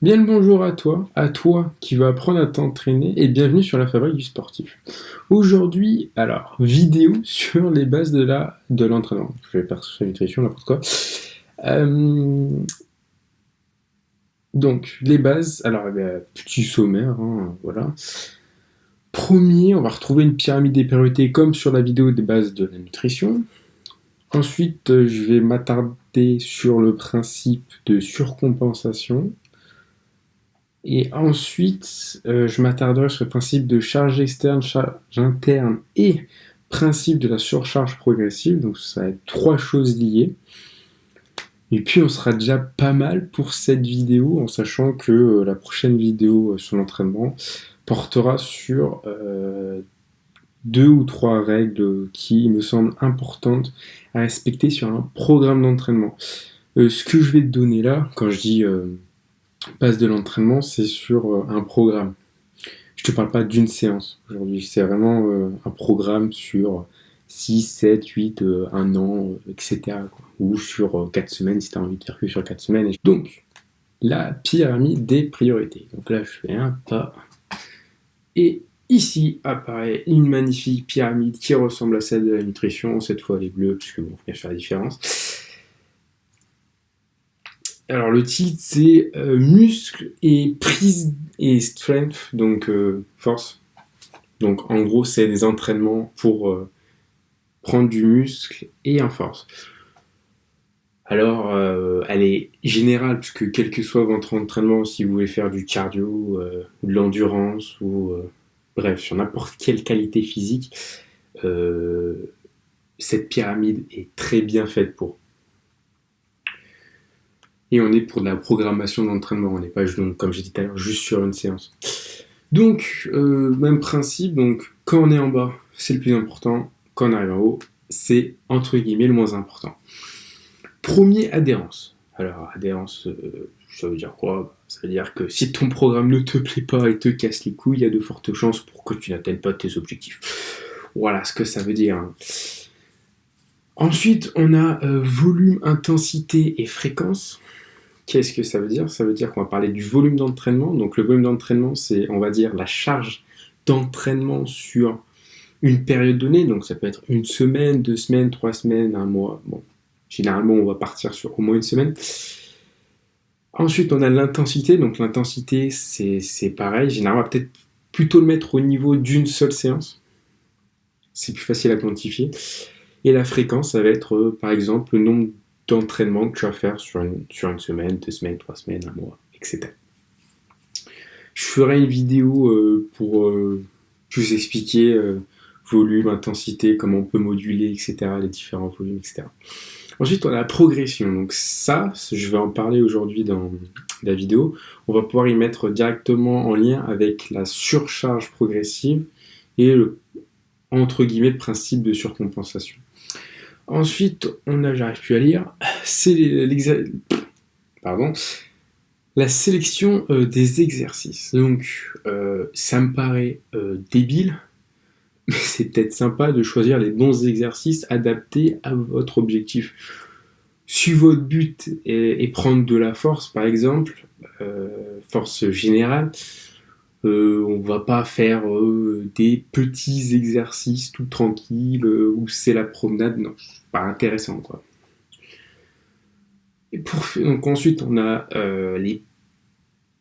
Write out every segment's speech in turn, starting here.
Bien le bonjour à toi qui vas apprendre à t'entraîner et bienvenue sur la fabrique du sportif. Aujourd'hui, alors, vidéo sur les bases de l'entraînement. Je vais faire sur la nutrition, n'importe quoi. Euh, donc, les bases, alors, petit sommaire, hein, voilà. Premier, on va retrouver une pyramide des priorités comme sur la vidéo des bases de la nutrition. Ensuite, je vais m'attarder sur le principe de surcompensation. Et ensuite, je m'attarderai sur le principe de charge externe, charge interne et principe de la surcharge progressive. Donc ça va être trois choses liées. Et puis on sera déjà pas mal pour cette vidéo, en sachant que la prochaine vidéo sur l'entraînement portera sur deux ou trois règles qui me semblent importantes à respecter sur un programme d'entraînement. Ce que je vais te donner là, quand je dis base de l'entraînement, c'est sur un programme. Je te parle pas d'une séance aujourd'hui, c'est vraiment un programme sur 6, 7, 8, 1 an, etc. quoi. Ou sur 4 semaines si tu as envie de faire que sur 4 semaines. Donc, la pyramide des priorités. Donc là, je fais un pas. Et ici apparaît une magnifique pyramide qui ressemble à celle de la nutrition. Cette fois, elle est bleue, parce que bon, faut bien faire la différence. Alors le titre c'est muscle et prise et strength, donc force. Donc en gros c'est des entraînements pour prendre du muscle et en force. Alors elle est générale puisque quel que soit votre entraînement, si vous voulez faire du cardio, ou de l'endurance ou bref sur n'importe quelle qualité physique, cette pyramide est très bien faite pour. Et on est pour de la programmation d'entraînement, on n'est pas, comme j'ai dit tout à l'heure, juste sur une séance. Donc, même principe, donc quand on est en bas, c'est le plus important, quand on arrive en haut, c'est entre guillemets le moins important. Premier, adhérence. Alors, adhérence, ça veut dire quoi? Ça veut dire que si ton programme ne te plaît pas et te casse les couilles, il y a de fortes chances pour que tu n'atteignes pas tes objectifs. Voilà ce que ça veut dire. Ensuite, on a volume, intensité et fréquence. Qu'est-ce que ça veut dire? Ça veut dire qu'on va parler du volume d'entraînement. Donc le volume d'entraînement, c'est, on va dire, la charge d'entraînement sur une période donnée. Donc ça peut être une semaine, 2 semaines, 3 semaines, un mois. Bon, généralement, on va partir sur au moins une semaine. Ensuite, on a l'intensité. Donc l'intensité, c'est pareil. Généralement, on va peut-être plutôt le mettre au niveau d'une seule séance. C'est plus facile à quantifier. Et la fréquence, ça va être, par exemple, le nombre d'entraînement que tu vas faire sur une semaine, 2 semaines, 3 semaines, un mois, etc. Je ferai une vidéo pour plus expliquer volume, intensité, comment on peut moduler, etc., les différents volumes, etc. Ensuite, on a la progression. Donc ça, je vais en parler aujourd'hui dans la vidéo. On va pouvoir y mettre directement en lien avec la surcharge progressive et entre guillemets, le principe de surcompensation. Ensuite, j'arrive plus à lire, c'est la sélection des exercices. Donc, ça me paraît débile, mais c'est peut-être sympa de choisir les bons exercices adaptés à votre objectif. Si votre but est prendre de la force, par exemple, force générale, on va pas faire des petits exercices tout tranquilles où c'est la promenade, non, c'est pas intéressant quoi. Et donc ensuite on a les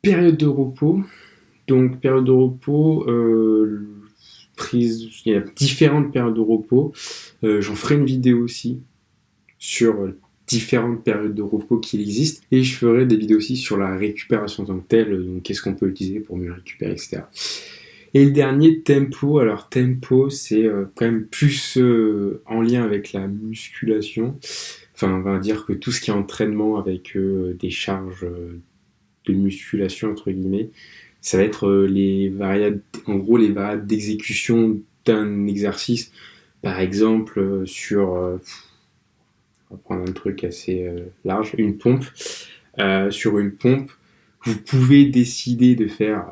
périodes de repos. Donc période de repos, il y a différentes périodes de repos. J'en ferai une vidéo aussi sur différentes périodes de repos qui existent et je ferai des vidéos aussi sur la récupération en tant que telle, donc qu'est-ce qu'on peut utiliser pour mieux récupérer, etc. Et le dernier, tempo. Alors tempo, c'est quand même plus en lien avec la musculation. Enfin, on va dire que tout ce qui est entraînement avec des charges de musculation, entre guillemets, ça va être les variables, en gros, les variables d'exécution d'un exercice. Par exemple, on va prendre un truc assez large, une pompe. Sur une pompe, vous pouvez décider de faire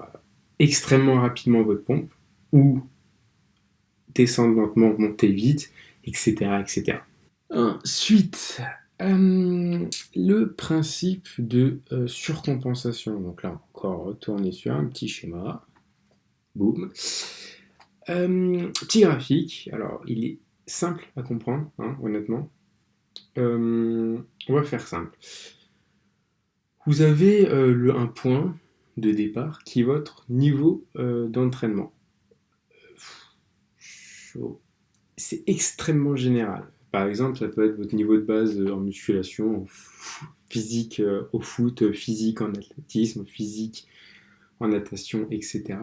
extrêmement rapidement votre pompe ou descendre lentement, monter vite, etc. etc. Ensuite, Le principe de surcompensation. Donc là, encore retourner sur un petit schéma. Boum. Petit graphique. Alors, il est simple à comprendre, hein, honnêtement. On va faire simple. Vous avez un point de départ qui est votre niveau d'entraînement. C'est extrêmement général. Par exemple, ça peut être votre niveau de base en musculation, physique au foot, physique en athlétisme, physique en natation, etc.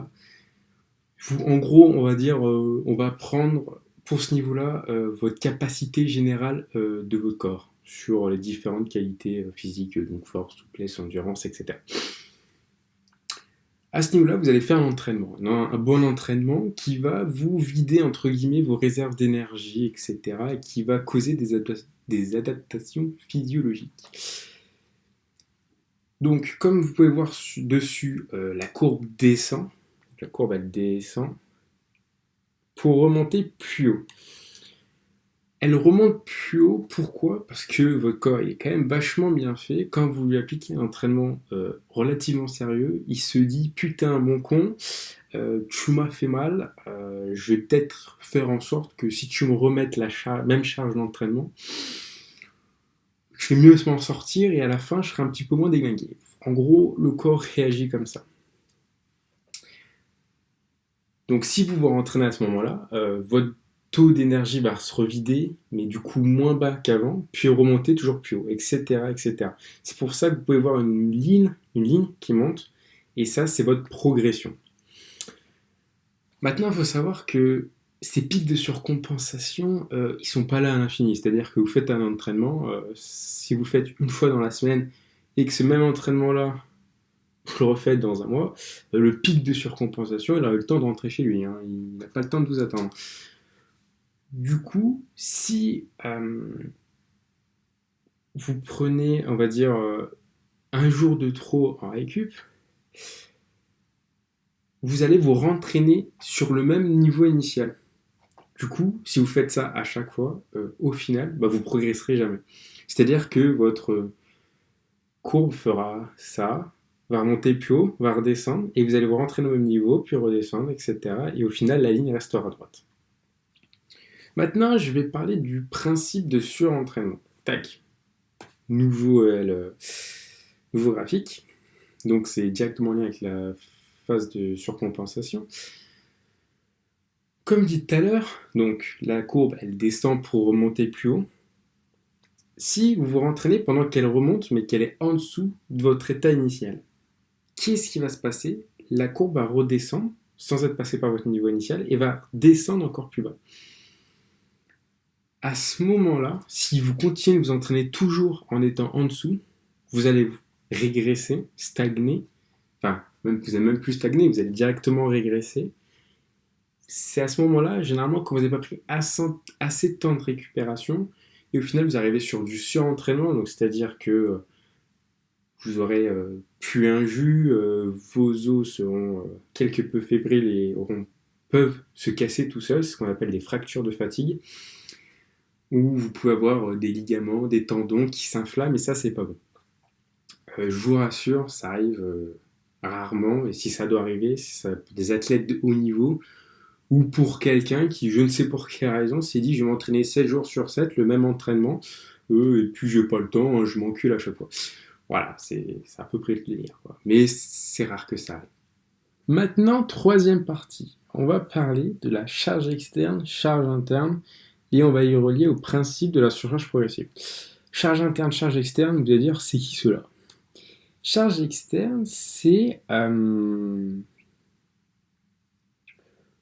En gros, on va dire, on va prendre pour ce niveau-là votre capacité générale de votre corps sur les différentes qualités physiques, donc force, souplesse, endurance, etc. À ce niveau-là, vous allez faire un entraînement, un bon entraînement qui va vous vider, entre guillemets, vos réserves d'énergie, etc., et qui va causer des adaptations physiologiques. Donc, comme vous pouvez voir dessus, la courbe descend. La courbe, elle descend pour remonter plus haut. Elle remonte plus haut, pourquoi? Parce que votre corps il est quand même vachement bien fait. Quand vous lui appliquez un entraînement relativement sérieux, il se dit putain mon con, tu m'as fait mal, je vais peut-être faire en sorte que si tu me remettes la même charge d'entraînement, je vais mieux m'en sortir et à la fin je serai un petit peu moins déglingué. En gros, le corps réagit comme ça. Donc si vous vous rentraînez à ce moment-là, votre taux d'énergie va se revider, mais du coup moins bas qu'avant, puis remonter toujours plus haut, etc., etc. C'est pour ça que vous pouvez voir une ligne qui monte, et ça, c'est votre progression. Maintenant, il faut savoir que ces pics de surcompensation, ils sont pas là à l'infini. C'est-à-dire que vous faites un entraînement, si vous le faites une fois dans la semaine, et que ce même entraînement-là, vous le refaites dans un mois, le pic de surcompensation, il a eu le temps de rentrer chez lui. Hein. Il n'a pas le temps de vous attendre. Du coup, si vous prenez, on va dire, un jour de trop en récup, vous allez vous rentraîner sur le même niveau initial. Du coup, si vous faites ça à chaque fois, au final, vous progresserez jamais. C'est-à-dire que votre courbe fera ça, va remonter plus haut, va redescendre, et vous allez vous rentraîner au même niveau, puis redescendre, etc. Et au final, la ligne restera droite. Maintenant, je vais parler du principe de surentraînement. Tac. Nouveau graphique. Donc, c'est directement lié avec la phase de surcompensation. Comme dit tout à l'heure, donc la courbe, elle descend pour remonter plus haut. Si vous vous rentraînez pendant qu'elle remonte, mais qu'elle est en dessous de votre état initial, qu'est-ce qui va se passer? La courbe va redescendre, sans être passée par votre niveau initial, et va descendre encore plus bas. À ce moment-là, si vous continuez de vous entraîner toujours en étant en dessous, vous allez régresser, stagner, enfin, vous n'allez même plus stagner, vous allez directement régresser. C'est à ce moment-là, généralement, quand vous n'avez pas pris assez de temps de récupération, et au final, vous arrivez sur du surentraînement, donc c'est-à-dire que vous aurez pu un jus, vos os seront quelque peu fébriles et peuvent se casser tout seuls, c'est ce qu'on appelle des fractures de fatigue, où vous pouvez avoir des ligaments, des tendons qui s'inflamment, et ça, c'est pas bon. Je vous rassure, ça arrive rarement, et si ça doit arriver, c'est des athlètes de haut niveau, ou pour quelqu'un qui, je ne sais pour quelle raison, s'est dit je vais m'entraîner 7 jours sur 7, le même entraînement, et puis j'ai pas le temps, je m'encule à chaque fois. Voilà, c'est à peu près le délire, quoi. Mais c'est rare que ça arrive. Maintenant, troisième partie, on va parler de la charge externe, charge interne, et on va y relier au principe de la surcharge progressive. Charge interne, charge externe, vous allez dire, c'est qui cela? Charge externe, c'est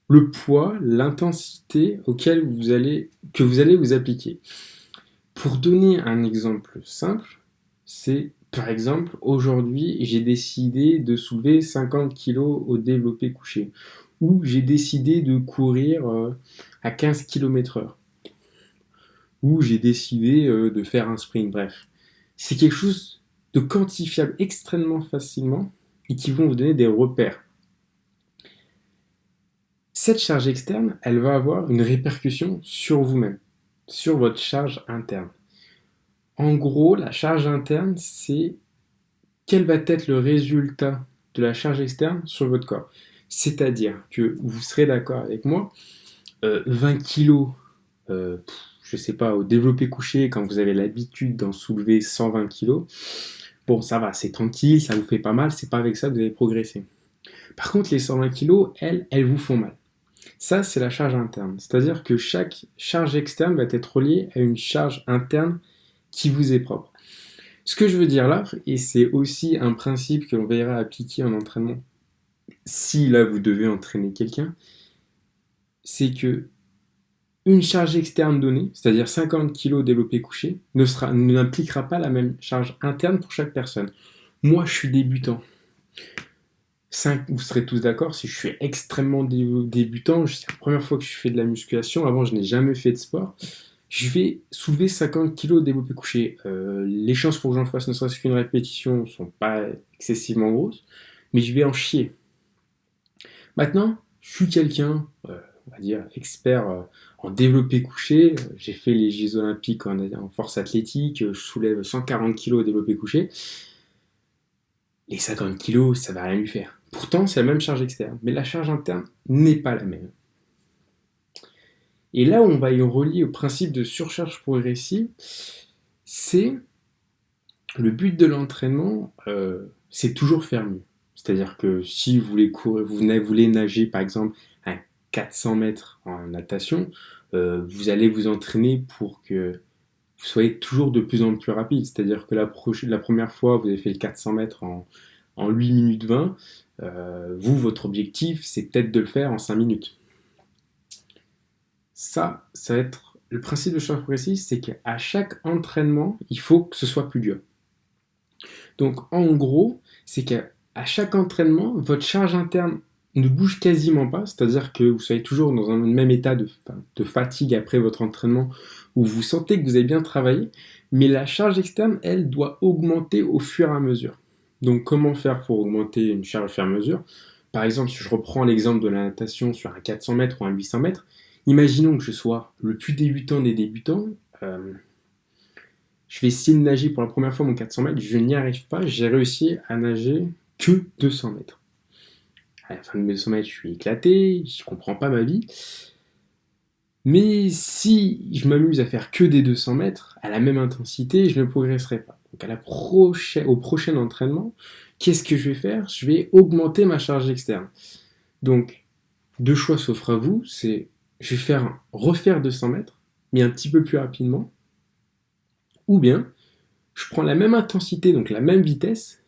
le poids, l'intensité que vous allez vous appliquer. Pour donner un exemple simple, c'est par exemple, aujourd'hui, j'ai décidé de soulever 50 kg au développé couché, ou j'ai décidé de courir à 15 km/h, ou j'ai décidé de faire un sprint, bref. C'est quelque chose de quantifiable extrêmement facilement et qui vont vous donner des repères. Cette charge externe, elle va avoir une répercussion sur vous-même, sur votre charge interne. En gros, la charge interne, c'est quel va être le résultat de la charge externe sur votre corps. C'est-à-dire que vous serez d'accord avec moi, 20 kilos, je sais pas, au développé couché, quand vous avez l'habitude d'en soulever 120 kilos, bon, ça va, c'est tranquille, ça vous fait pas mal, c'est pas avec ça que vous allez progresser. Par contre, les 120 kilos, elles vous font mal. Ça, c'est la charge interne. C'est-à-dire que chaque charge externe va être reliée à une charge interne qui vous est propre. Ce que je veux dire là, et c'est aussi un principe que l'on verra appliquer en entraînement, si là vous devez entraîner quelqu'un, c'est que une charge externe donnée, c'est-à-dire 50 kg développé couché, n'impliquera pas la même charge interne pour chaque personne. Moi, je suis débutant. Vous serez tous d'accord, si je suis extrêmement débutant, c'est la première fois que je fais de la musculation, avant je n'ai jamais fait de sport, je vais soulever 50 kg développé couché. Les chances pour que j'en fasse ne serait-ce qu'une répétition ne sont pas excessivement grosses, mais je vais en chier. Maintenant, je suis quelqu'un, on va dire, expert en développé couché. J'ai fait les Jeux Olympiques en force athlétique, je soulève 140 kg au développé couché. Les 50 kg, ça va rien lui faire. Pourtant, c'est la même charge externe, mais la charge interne n'est pas la même. Et là où on va y relier au principe de surcharge progressive, c'est le but de l'entraînement, c'est toujours faire mieux. C'est-à-dire que si vous voulez courir, vous voulez nager par exemple à 400 mètres en natation, vous allez vous entraîner pour que vous soyez toujours de plus en plus rapide. C'est-à-dire que la première fois, vous avez fait le 400 mètres en 8 minutes 20, votre objectif, c'est peut-être de le faire en 5 minutes. Ça va être le principe de charge progressive, c'est qu'à chaque entraînement, il faut que ce soit plus dur. Donc en gros, c'est qu'à chaque entraînement, votre charge interne ne bouge quasiment pas, c'est-à-dire que vous soyez toujours dans un même état de fatigue après votre entraînement, où vous sentez que vous avez bien travaillé, mais la charge externe, elle, doit augmenter au fur et à mesure. Donc comment faire pour augmenter une charge au fur et à mesure? Par exemple, si je reprends l'exemple de la natation sur un 400 mètres ou un 800 mètres, imaginons que je sois le plus débutant des débutants, je vais essayer de nager pour la première fois mon 400 mètres, je n'y arrive pas, j'ai réussi à nager que 200 mètres. À la fin de mes 200 mètres, je suis éclaté, je ne comprends pas ma vie. Mais si je m'amuse à faire que des 200 mètres, à la même intensité, je ne progresserai pas. Donc au prochain entraînement, qu'est-ce que je vais faire? Je vais augmenter ma charge externe. Donc, deux choix s'offrent à vous, c'est je vais refaire 200 mètres, mais un petit peu plus rapidement, ou bien je prends la même intensité, donc la même vitesse,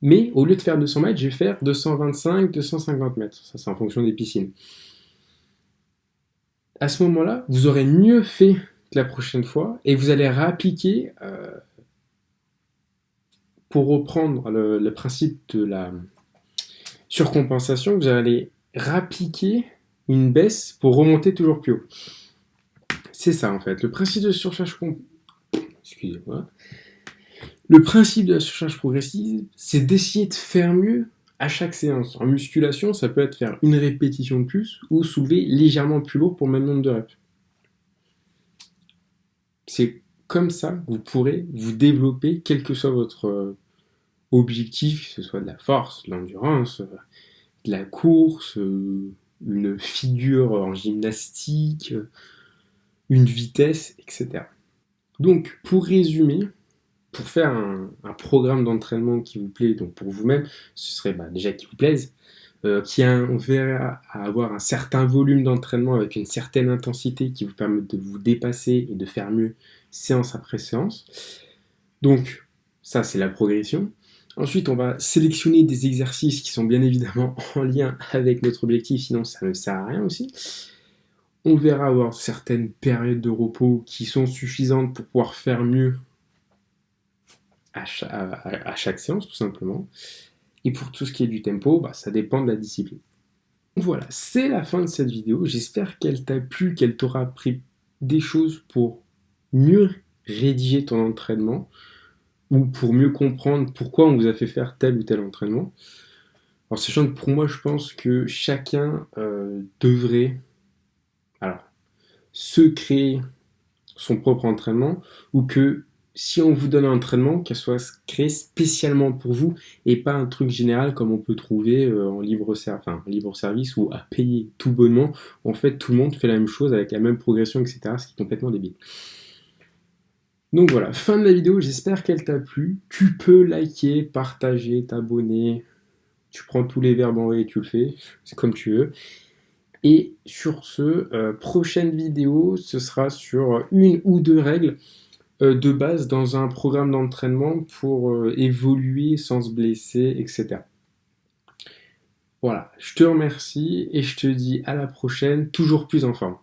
mais au lieu de faire 200 mètres, je vais faire 225, 250 mètres. Ça, c'est en fonction des piscines. À ce moment-là, vous aurez mieux fait que la prochaine fois et vous allez réappliquer, pour reprendre le principe de la surcompensation, vous allez réappliquer une baisse pour remonter toujours plus haut. C'est ça en fait. Le principe de surcharge Excusez-moi. Le principe de la surcharge progressive, c'est d'essayer de faire mieux à chaque séance. En musculation, ça peut être faire une répétition de plus ou soulever légèrement plus lourd pour le même nombre de reps. C'est comme ça que vous pourrez vous développer, quel que soit votre objectif, que ce soit de la force, de l'endurance, de la course, une figure en gymnastique, une vitesse, etc. Donc, pour résumer, pour faire un programme d'entraînement qui vous plaît, donc pour vous-même, ce serait déjà qui vous plaise, qui verra à avoir un certain volume d'entraînement avec une certaine intensité qui vous permet de vous dépasser et de faire mieux séance après séance. Donc, ça, c'est la progression. Ensuite, on va sélectionner des exercices qui sont bien évidemment en lien avec notre objectif, sinon ça ne sert à rien aussi. On verra avoir certaines périodes de repos qui sont suffisantes pour pouvoir faire mieux à chaque séance, tout simplement. Et pour tout ce qui est du tempo, ça dépend de la discipline. Donc voilà, c'est la fin de cette vidéo. J'espère qu'elle t'a plu, qu'elle t'aura appris des choses pour mieux rédiger ton entraînement ou pour mieux comprendre pourquoi on vous a fait faire tel ou tel entraînement. En sachant que pour moi, je pense que chacun devrait se créer son propre entraînement, ou que si on vous donne un entraînement, qu'elle soit créée spécialement pour vous et pas un truc général comme on peut trouver en libre service ou à payer tout bonnement. En fait, tout le monde fait la même chose avec la même progression, etc. Ce qui est complètement débile. Donc voilà, fin de la vidéo, j'espère qu'elle t'a plu. Tu peux liker, partager, t'abonner. Tu prends tous les verbes en vrai et tu le fais, c'est comme tu veux. Et sur ce, prochaine vidéo, ce sera sur une ou deux règles de base dans un programme d'entraînement pour évoluer sans se blesser, etc. Voilà, je te remercie et je te dis à la prochaine, toujours plus en forme.